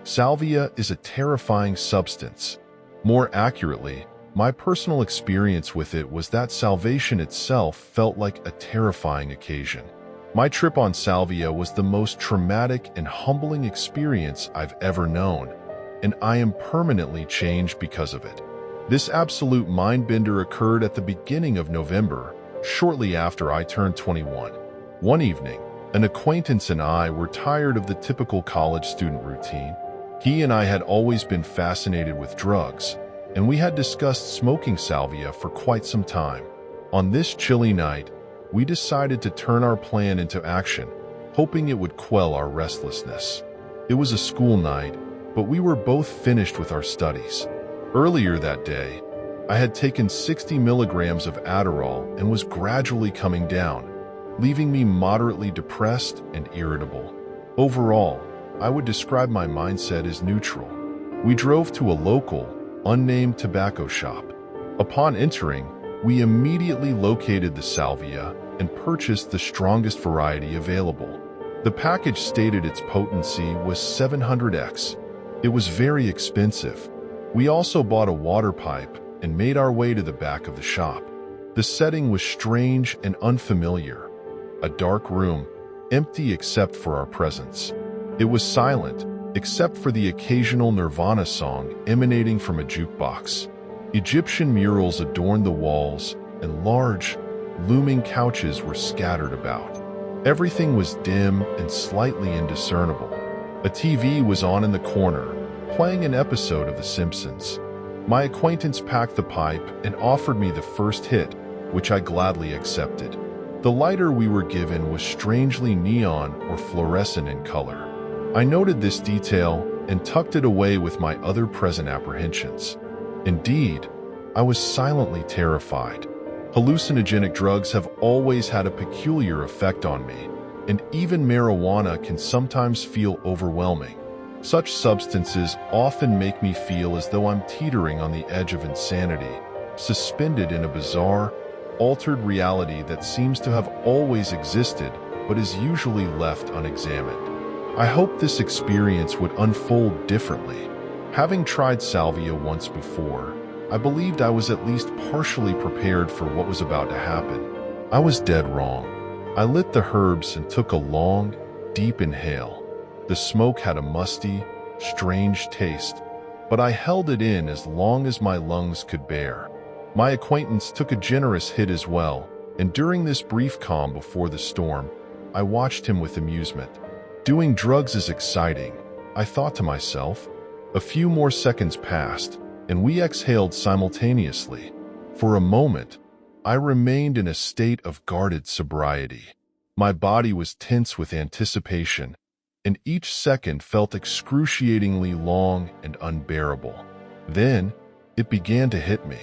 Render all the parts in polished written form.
Salvia is a terrifying substance. More accurately, my personal experience with it was that salvation itself felt like a terrifying occasion. My trip on Salvia was the most traumatic and humbling experience I've ever known, and I am permanently changed because of it. This absolute mind-bender occurred at the beginning of November, shortly after I turned 21. One evening, an acquaintance and I were tired of the typical college student routine. He and I had always been fascinated with drugs, and we had discussed smoking salvia for quite some time. On this chilly night, we decided to turn our plan into action, hoping it would quell our restlessness. It was a school night, but we were both finished with our studies. Earlier that day, I had taken 60 milligrams of Adderall and was gradually coming down, leaving me moderately depressed and irritable. Overall, I would describe my mindset as neutral. We drove to a local, unnamed tobacco shop. Upon entering, we immediately located the salvia and purchased the strongest variety available. The package stated its potency was 700x. It was very expensive. We also bought a water pipe and made our way to the back of the shop. The setting was strange and unfamiliar. A dark room, empty except for our presence. It was silent, except for the occasional Nirvana song emanating from a jukebox. Egyptian murals adorned the walls, and large, looming couches were scattered about. Everything was dim and slightly indiscernible. A TV was on in the corner, playing an episode of The Simpsons. My acquaintance packed the pipe and offered me the first hit, which I gladly accepted. The lighter we were given was strangely neon or fluorescent in color. I noted this detail and tucked it away with my other present apprehensions. Indeed, I was silently terrified. Hallucinogenic drugs have always had a peculiar effect on me, and even marijuana can sometimes feel overwhelming. Such substances often make me feel as though I'm teetering on the edge of insanity, suspended in a bizarre, altered reality that seems to have always existed but is usually left unexamined. I hoped this experience would unfold differently. Having tried salvia once before, I believed I was at least partially prepared for what was about to happen. I was dead wrong. I lit the herbs and took a long, deep inhale. The smoke had a musty, strange taste, but I held it in as long as my lungs could bear. My acquaintance took a generous hit as well, and during this brief calm before the storm, I watched him with amusement. Doing drugs is exciting, I thought to myself. A few more seconds passed, and we exhaled simultaneously. For a moment, I remained in a state of guarded sobriety. My body was tense with anticipation, and each second felt excruciatingly long and unbearable. Then, it began to hit me.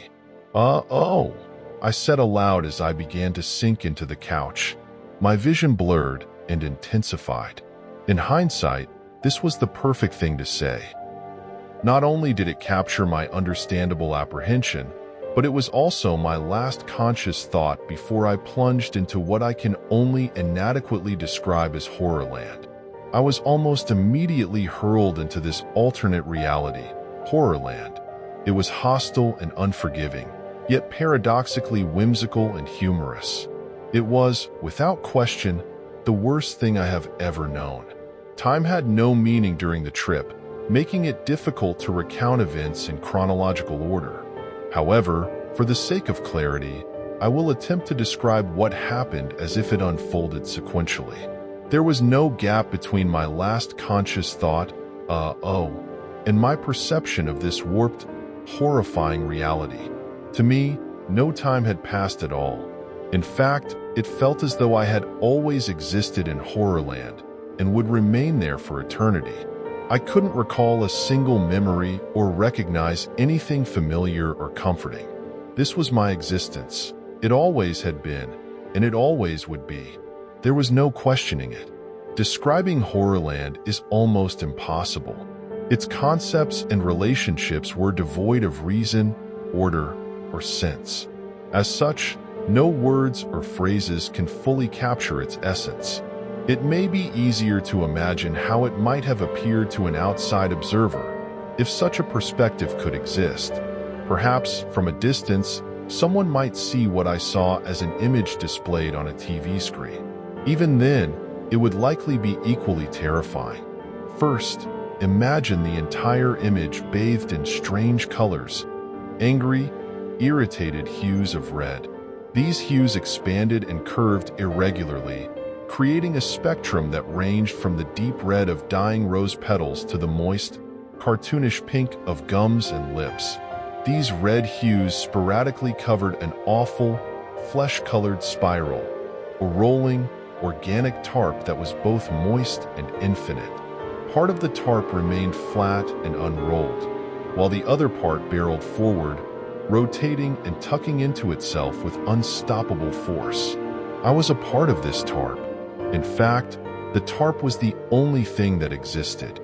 Oh, I said aloud as I began to sink into the couch. My vision blurred and intensified. In hindsight, this was the perfect thing to say. Not only did it capture my understandable apprehension, but it was also my last conscious thought before I plunged into what I can only inadequately describe as Horrorland. I was almost immediately hurled into this alternate reality, Horrorland. It was hostile and unforgiving, yet paradoxically whimsical and humorous. It was, without question, the worst thing I have ever known. Time had no meaning during the trip, making it difficult to recount events in chronological order. However, for the sake of clarity, I will attempt to describe what happened as if it unfolded sequentially. There was no gap between my last conscious thought, and my perception of this warped, horrifying reality. To me, no time had passed at all. In fact, it felt as though I had always existed in Horrorland and would remain there for eternity. I couldn't recall a single memory or recognize anything familiar or comforting. This was my existence. It always had been, and it always would be. There was no questioning it. Describing Horrorland is almost impossible. Its concepts and relationships were devoid of reason, order, or sense. As such, no words or phrases can fully capture its essence. It may be easier to imagine how it might have appeared to an outside observer, if such a perspective could exist. Perhaps, from a distance, someone might see what I saw as an image displayed on a TV screen. Even then, it would likely be equally terrifying. First, imagine the entire image bathed in strange colors, angry, irritated hues of red. These hues expanded and curved irregularly, creating a spectrum that ranged from the deep red of dying rose petals to the moist, cartoonish pink of gums and lips. These red hues sporadically covered an awful, flesh-colored spiral, a rolling, organic tarp that was both moist and infinite. Part of the tarp remained flat and unrolled, while the other part barreled forward, rotating and tucking into itself with unstoppable force. I was a part of this tarp. In fact, the tarp was the only thing that existed.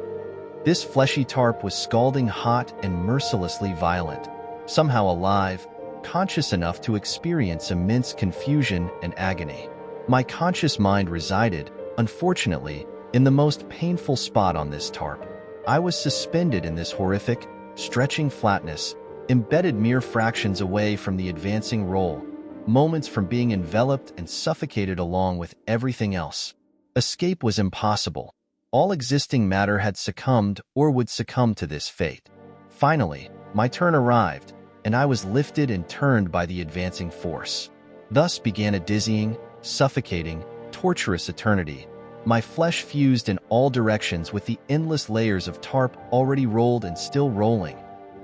This fleshy tarp was scalding hot and mercilessly violent, somehow alive, conscious enough to experience immense confusion and agony. My conscious mind resided, unfortunately, in the most painful spot on this tarp. I was suspended in this horrific, stretching flatness, embedded mere fractions away from the advancing roll, moments from being enveloped and suffocated along with everything else. Escape was impossible. All existing matter had succumbed or would succumb to this fate. Finally, my turn arrived, and I was lifted and turned by the advancing force. Thus began a dizzying, suffocating, torturous eternity. My flesh fused in all directions with the endless layers of tarp already rolled and still rolling.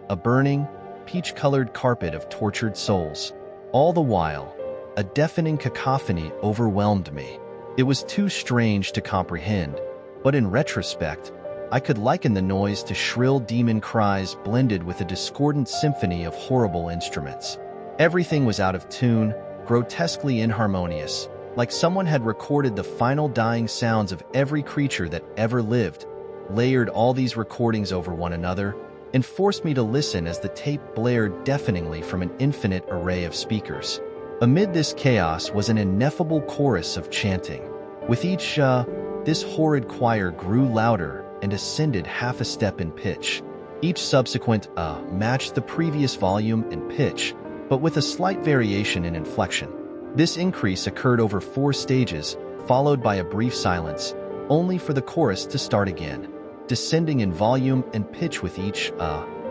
A burning, peach-colored carpet of tortured souls. All the while, a deafening cacophony overwhelmed me. It was too strange to comprehend, but in retrospect, I could liken the noise to shrill demon cries blended with a discordant symphony of horrible instruments. Everything was out of tune, grotesquely inharmonious, like someone had recorded the final dying sounds of every creature that ever lived, layered all these recordings over one another, and forced me to listen as the tape blared deafeningly from an infinite array of speakers. Amid this chaos was an ineffable chorus of chanting. With each this horrid choir grew louder and ascended half a step in pitch. Each subsequent matched the previous volume and pitch, but with a slight variation in inflection. This increase occurred over 4 stages, followed by a brief silence, only for the chorus to start again, descending in volume and pitch with each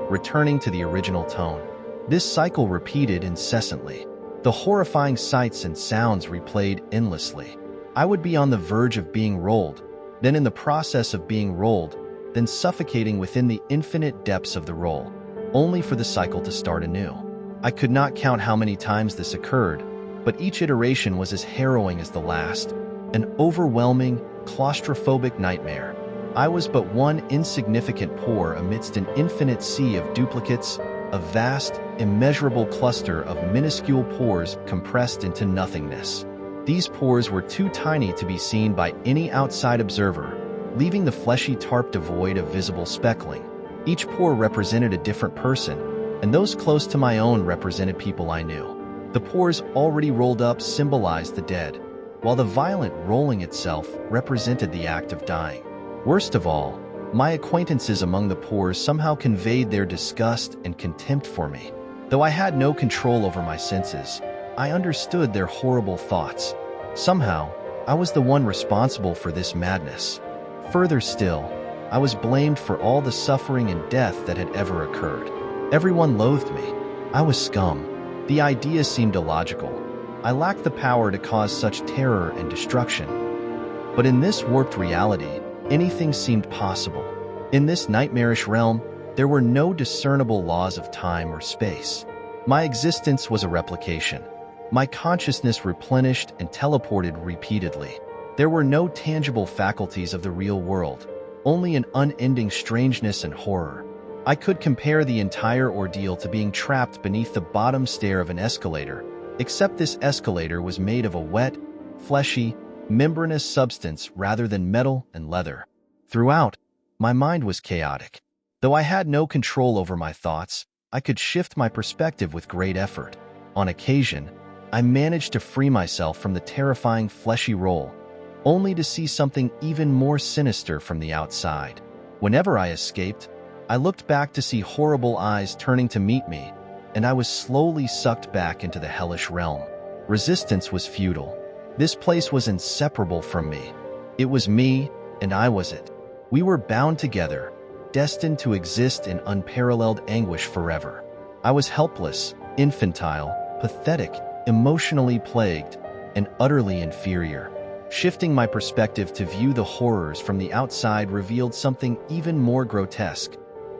returning to the original tone. This cycle repeated incessantly. The horrifying sights and sounds replayed endlessly. I would be on the verge of being rolled, then in the process of being rolled, then suffocating within the infinite depths of the roll, only for the cycle to start anew. I could not count how many times this occurred, but each iteration was as harrowing as the last, an overwhelming, claustrophobic nightmare. I was but one insignificant pore amidst an infinite sea of duplicates, a vast, immeasurable cluster of minuscule pores compressed into nothingness. These pores were too tiny to be seen by any outside observer, leaving the fleshy tarp devoid of visible speckling. Each pore represented a different person, and those close to my own represented people I knew. The pores already rolled up symbolized the dead, while the violent rolling itself represented the act of dying. Worst of all, my acquaintances among the pores somehow conveyed their disgust and contempt for me. Though I had no control over my senses, I understood their horrible thoughts. Somehow, I was the one responsible for this madness. Further still, I was blamed for all the suffering and death that had ever occurred. Everyone loathed me. I was scum. The idea seemed illogical. I lacked the power to cause such terror and destruction. But in this warped reality, anything seemed possible. In this nightmarish realm, there were no discernible laws of time or space. My existence was a replication. My consciousness replenished and teleported repeatedly. There were no tangible faculties of the real world, only an unending strangeness and horror. I could compare the entire ordeal to being trapped beneath the bottom stair of an escalator, except this escalator was made of a wet, fleshy, membranous substance rather than metal and leather. Throughout, my mind was chaotic. Though I had no control over my thoughts, I could shift my perspective with great effort. On occasion, I managed to free myself from the terrifying fleshy roll, only to see something even more sinister from the outside. Whenever I escaped, I looked back to see horrible eyes turning to meet me, and I was slowly sucked back into the hellish realm. Resistance was futile. This place was inseparable from me. It was me, and I was it. We were bound together, destined to exist in unparalleled anguish forever. I was helpless, infantile, pathetic, emotionally plagued, and utterly inferior. Shifting my perspective to view the horrors from the outside revealed something even more grotesque.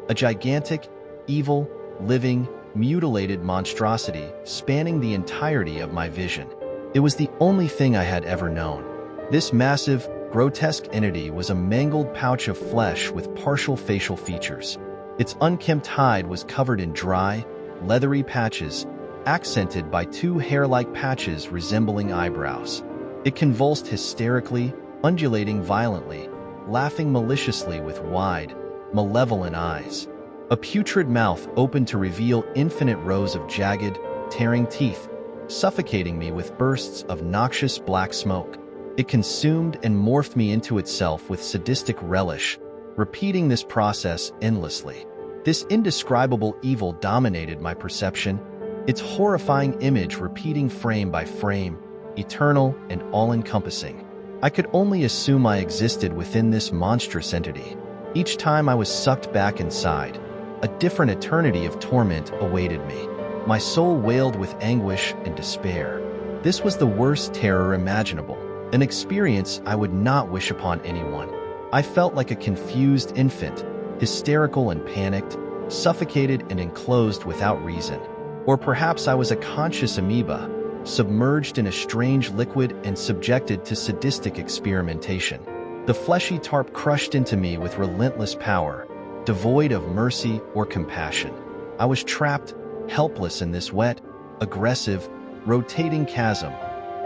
A gigantic, evil, living, mutilated monstrosity spanning the entirety of my vision. It was the only thing I had ever known. This massive, grotesque entity was a mangled pouch of flesh with partial facial features. Its unkempt hide was covered in dry, leathery patches, accented by two hair-like patches resembling eyebrows. It convulsed hysterically, undulating violently, laughing maliciously with wide, malevolent eyes. A putrid mouth opened to reveal infinite rows of jagged, tearing teeth, suffocating me with bursts of noxious black smoke. It consumed and morphed me into itself with sadistic relish, repeating this process endlessly. This indescribable evil dominated my perception, its horrifying image repeating frame by frame, eternal and all-encompassing. I could only assume I existed within this monstrous entity. Each time I was sucked back inside, a different eternity of torment awaited me. My soul wailed with anguish and despair. This was the worst terror imaginable, an experience I would not wish upon anyone. I felt like a confused infant, hysterical and panicked, suffocated and enclosed without reason. Or perhaps I was a conscious amoeba, submerged in a strange liquid and subjected to sadistic experimentation. The fleshy tarp crushed into me with relentless power, devoid of mercy or compassion. I was trapped, helpless in this wet, aggressive, rotating chasm,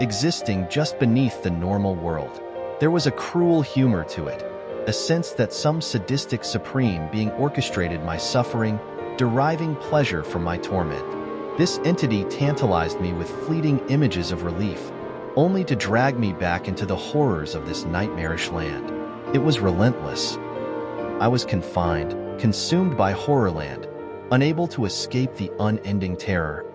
existing just beneath the normal world. There was a cruel humor to it, a sense that some sadistic supreme being orchestrated my suffering, deriving pleasure from my torment. This entity tantalized me with fleeting images of relief, only to drag me back into the horrors of this nightmarish land. It was relentless. I was confined, consumed by Horrorland, unable to escape the unending terror.